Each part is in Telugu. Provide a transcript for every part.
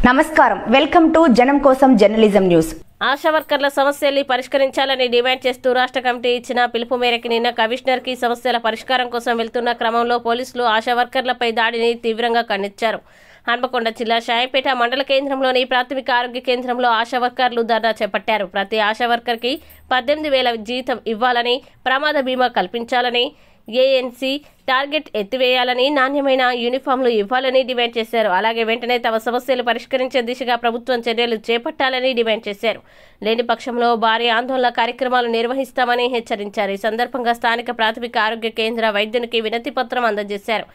నమస్కారం, వెల్కమ్ టు జనం కోసం జర్నలిజం న్యూస్. ఆశా వర్కర్ల సమస్యల్ని పరిష్కరించాలని డిమాండ్ చేస్తూ రాష్ట్ర కమిటీ ఇచ్చిన పిలుపు మేరకు నిన్న కమిషనర్కి సమస్యల పరిష్కారం కోసం వెళ్తున్న క్రమంలో పోలీసులు ఆశా వర్కర్లపై దాడిని తీవ్రంగా ఖండించారు. హన్మకొండ జిల్లా షాయంపేట మండల కేంద్రంలోని ప్రాథమిక ఆరోగ్య కేంద్రంలో ఆశా వర్కర్లు ధర్నా చేపట్టారు. ప్రతి ఆశా వర్కర్కి 18,000 జీతం ఇవ్వాలని, ప్రమాద బీమా కల్పించాలని, ఏఎన్సీ టార్గెట్ ఎత్తివేయాలని, నాణ్యమైన యూనిఫామ్లు ఇవ్వాలని డిమాండ్ చేశారు. అలాగే వెంటనే తమ సమస్యలు పరిష్కరించే దిశగా ప్రభుత్వం చర్యలు చేపట్టాలని డిమాండ్ చేశారు. లేని పక్షంలో భారీ ఆందోళన కార్యక్రమాలు నిర్వహిస్తామని హెచ్చరించారు. ఈ సందర్భంగా స్థానిక ప్రాథమిక ఆరోగ్య కేంద్ర వైద్యునికి వినతి పత్రం అందజేశారు.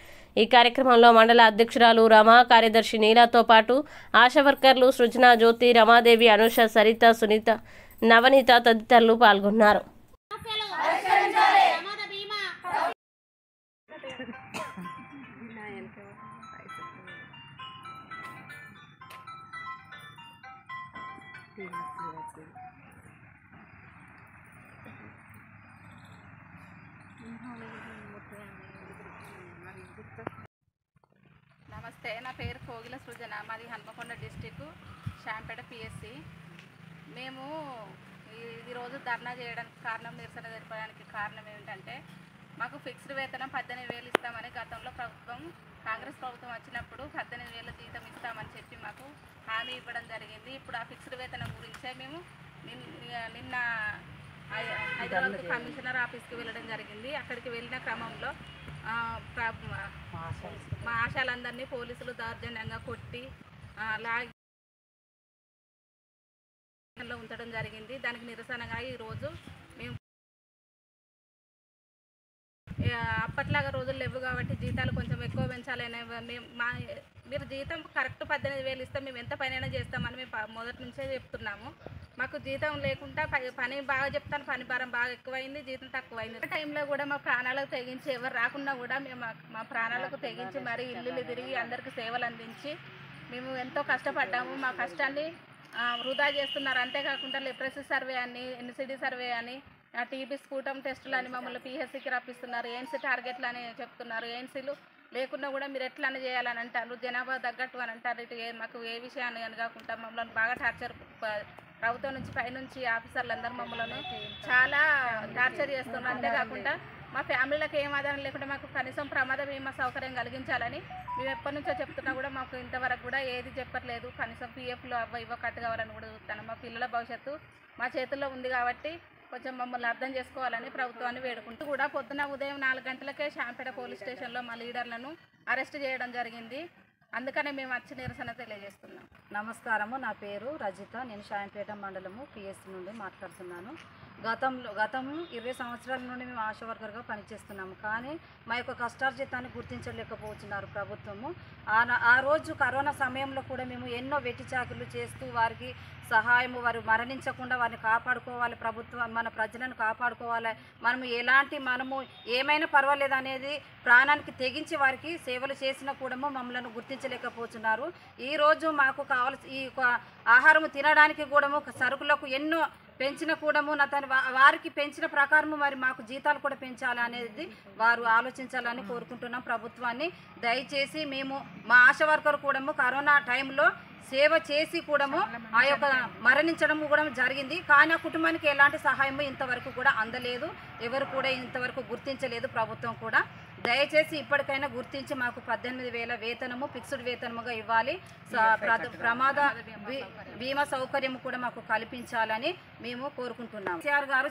ఈ కార్యక్రమంలో మండల అధ్యక్షురాలు రమా, కార్యదర్శి నీలాతో పాటు ఆశా వర్కర్లు సృజన, జ్యోతి, రమాదేవి, అనుష, సరిత, సునీత, నవనీత తదితరులు పాల్గొన్నారు. నమస్తే, నా పేరు కోగిల సృజన. మాది హన్మకొండ డిస్టిక్ షాంపేట పిఎస్సి. మేము ఈరోజు ధర్నా చేయడానికి కారణం, నిరసన జరపడానికి కారణం ఏమిటంటే, మాకు ఫిక్స్డ్ వేతనం 18,000 ఇస్తామని గతంలో కాంగ్రెస్ ప్రభుత్వం వచ్చినప్పుడు 18,000 జీతం ఇస్తామని చెప్పి మాకు హామీ ఇవ్వడం జరిగింది. ఇప్పుడు ఆ ఫిక్స్డ్ వేతనం గురించే మేము నిన్న హైదరాబాద్ కమిషనర్ ఆఫీస్కి వెళ్ళడం జరిగింది. అక్కడికి వెళ్ళిన క్రమంలో మా ఆశాలందరినీ పోలీసులు దౌర్జన్యంగా కొట్టి లాగిలో ఉంచడం జరిగింది. దానికి నిరసనగా ఈరోజు మేము అప్పట్లాగా రోజులు లేవు కాబట్టి జీతాలు కొంచెం ఎక్కువ పెంచాలని మీరు జీతం కరెక్ట్ 18,000 ఇస్తే మేము ఎంత పనైనా చేస్తామని మేము మొదటి నుంచే చెప్తున్నాము. మాకు జీతం లేకుండా పని బాగా చెప్తాను, పని భారం బాగా ఎక్కువైంది, జీతం తక్కువైంది. టైంలో కూడా మా ప్రాణాలకు తెగించి ఎవరు రాకుండా కూడా మేము మా ప్రాణాలకు తెగించి మరి ఇల్లు తిరిగి అందరికీ సేవలు అందించి మేము ఎంతో కష్టపడ్డాము. మా కష్టాన్ని వృధా చేస్తున్నారు. అంతేకాకుండా లెప్రసీ సర్వే అని, ఎన్సిడి సర్వే అని, టీబీ స్కూటం టెస్టులు అని మమ్మల్ని పిహెచ్సికి రప్పిస్తున్నారు. ఏఎన్సీ టార్గెట్లు అని చెప్తున్నారు. ఏఎన్సీలు లేకుండా కూడా మీరు ఎట్లా అని చేయాలని అంటారు, జనాభా తగ్గట్టు అని అంటారు. ఇటు మాకు ఏ విషయాన్ని అని కాకుండా మమ్మల్ని బాగా టార్చర్, ప్రభుత్వం నుంచి పైనుంచి ఆఫీసర్లు అందరూ మమ్మల్ని చాలా టార్చర్ చేస్తున్నారు. అంతేకాకుండా మా ఫ్యామిలీలకు ఏం ఆధారం లేకుండా మాకు కనీసం ప్రమాద బీమా సౌకర్యం కలిగించాలని మేము ఎప్పటి నుంచో చెప్తున్నా కూడా మాకు ఇంతవరకు కూడా ఏది చెప్పట్లేదు. కనీసం పిఎఫ్లు ఇవ్వ కట్ కావాలని కూడా చూస్తాను. మా పిల్లల భవిష్యత్తు మా చేతుల్లో ఉంది కాబట్టి కొంచెం మమ్మల్ని అర్థం చేసుకోవాలని ప్రభుత్వాన్ని వేడుకుంటూ కూడా పొద్దున ఉదయం 4 గంటలకే షాంపేట పోలీస్ స్టేషన్లో మా లీడర్లను అరెస్ట్ చేయడం జరిగింది. అందుకనే మేము వచ్చి నిరసన తెలియజేస్తున్నాం. నమస్కారము, నా పేరు రజిత. నేను షాయంపేట మండలము పిఎస్సి నుండి మాట్లాడుతున్నాను. గతం 20 సంవత్సరాల నుండి మేము ఆశా వర్కర్గా పనిచేస్తున్నాము. కానీ మా యొక్క కష్టార్జితాన్ని గుర్తించలేకపోతున్నారు ప్రభుత్వము. ఆ రోజు కరోనా సమయంలో కూడా మేము ఎన్నో వెట్టి చాకులు చేస్తూ వారికి సహాయము, వారు మరణించకుండా వారిని కాపాడుకోవాలి, ప్రభుత్వం మన ప్రజలను కాపాడుకోవాలి, మనము ఏమైనా పర్వాలేదు అనేది ప్రాణానికి తెగించి వారికి సేవలు చేసినా కూడా మమ్మల్ని గుర్తించలేకపోతున్నారు. ఈరోజు మాకు కావాల్సి ఈ ఆహారము తినడానికి కూడా సరుకులకు ఎన్నో పెంచిన కూడా వారికి పెంచిన ప్రకారము మరి మాకు జీతాలు కూడా పెంచాలి అనేది వారు ఆలోచించాలని కోరుకుంటున్నాం ప్రభుత్వాన్ని. దయచేసి మేము మా ఆశా వర్కర్ కూడా కరోనా టైంలో సేవ చేసి కూడా ఆ యొక్క మరణించడం కూడా జరిగింది. కానీ ఆ కుటుంబానికి ఎలాంటి సహాయము ఇంతవరకు కూడా అందలేదు, ఎవరు కూడా ఇంతవరకు గుర్తించలేదు ప్రభుత్వం కూడా. దయచేసి ఇప్పటికైనా గుర్తించి మాకు 18,000 వేతనము ఫిక్స్డ్ వేతనముగా ఇవ్వాలి, ప్రమాద బీమా సౌకర్యం కూడా మాకు కల్పించాలని మేము కోరుకుంటున్నాము. కేసీఆర్ గారు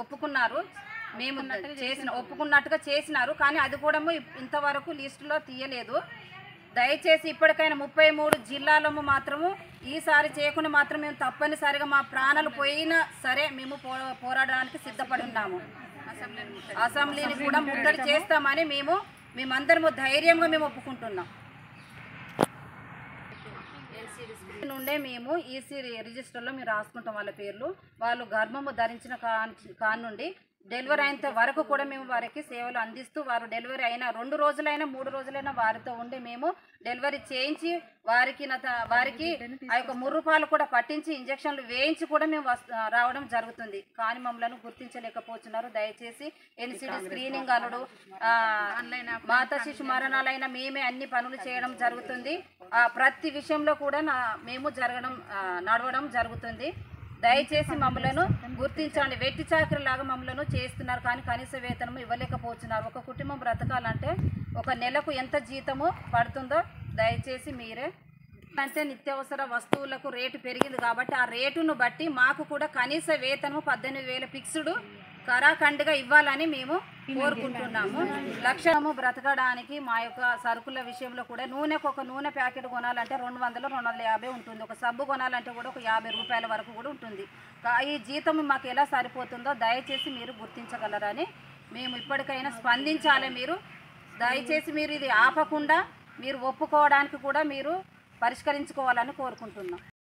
ఒప్పుకున్నారు, మేము ఒప్పుకున్నట్టుగా చేసినారు. కానీ అది కూడా ఇంతవరకు లిస్టులో తీయలేదు. దయచేసి ఇప్పటికైనా 33 జిల్లాలము మాత్రము ఈసారి చేయకుండా మాత్రం మేము తప్పనిసరిగా మా ప్రాణాలు పోయినా సరే మేము పోరాడడానికి సిద్ధపడి ఉన్నాము. అసెంబ్లీని కూడా ముట్టడి చేస్తామని మేమందరము ధైర్యంగా మేము ఒప్పుకుంటున్నాం. నుండే మేము ఈసీ రిజిస్టర్లో మేము రాసుకుంటాం వాళ్ళ పేర్లు. వాళ్ళు గర్భము ధరించిన కానుండి డెలివరీ అయినంత వరకు కూడా మేము వారికి సేవలు అందిస్తూ వారు డెలివరీ అయిన 2 రోజులైనా 3 రోజులైనా వారితో ఉండి మేము డెలివరీ చేయించి వారికి ఆ యొక్క ముర్రుపాలు కూడా పట్టించి ఇంజక్షన్లు వేయించి కూడా మేము రావడం జరుగుతుంది. కానీ మమ్మల్ని గుర్తించలేకపోతున్నారు. దయచేసి ఎన్సిడి స్క్రీనింగ్ అనుడు మాతా శిశు మరణాలైన మేమే అన్ని పనులు చేయడం జరుగుతుంది. ప్రతి విషయంలో కూడా మేము నడవడం జరుగుతుంది. దయచేసి మమ్మలను గుర్తించండి. వెట్టి చాకరీ లాగా మమ్మలను చేస్తున్నారు కానీ కనీస వేతనం ఇవ్వలేకపోతున్నారు. ఒక కుటుంబం బ్రతకాలంటే ఒక నెలకు ఎంత జీతము పడుతుందో దయచేసి మీరే అంటే నిత్యావసర వస్తువులకు రేటు పెరిగింది కాబట్టి ఆ రేటును బట్టి మాకు కూడా కనీస వేతనము 18,000 ఫిక్స్డ్ కరాఖండిగా ఇవ్వాలని మేము కోరుకుంటున్నాము. లక్ష్యము బ్రతకడానికి మా యొక్క సరుకుల విషయంలో కూడా ఒక నూనె ప్యాకెట్ కొనాలంటే 200-250 ఉంటుంది. ఒక సబ్బు కొనాలంటే కూడా ఒక 50 రూపాయల వరకు కూడా ఉంటుంది. ఈ జీతం మాకు ఎలా సరిపోతుందో దయచేసి మీరు గుర్తించగలరని మేము ఇప్పటికైనా స్పందించాలి. మీరు దయచేసి మీరు ఇది ఆపకుండా మీరు ఒప్పుకోవడానికి కూడా మీరు పరిష్కరించుకోవాలని కోరుకుంటున్నాం.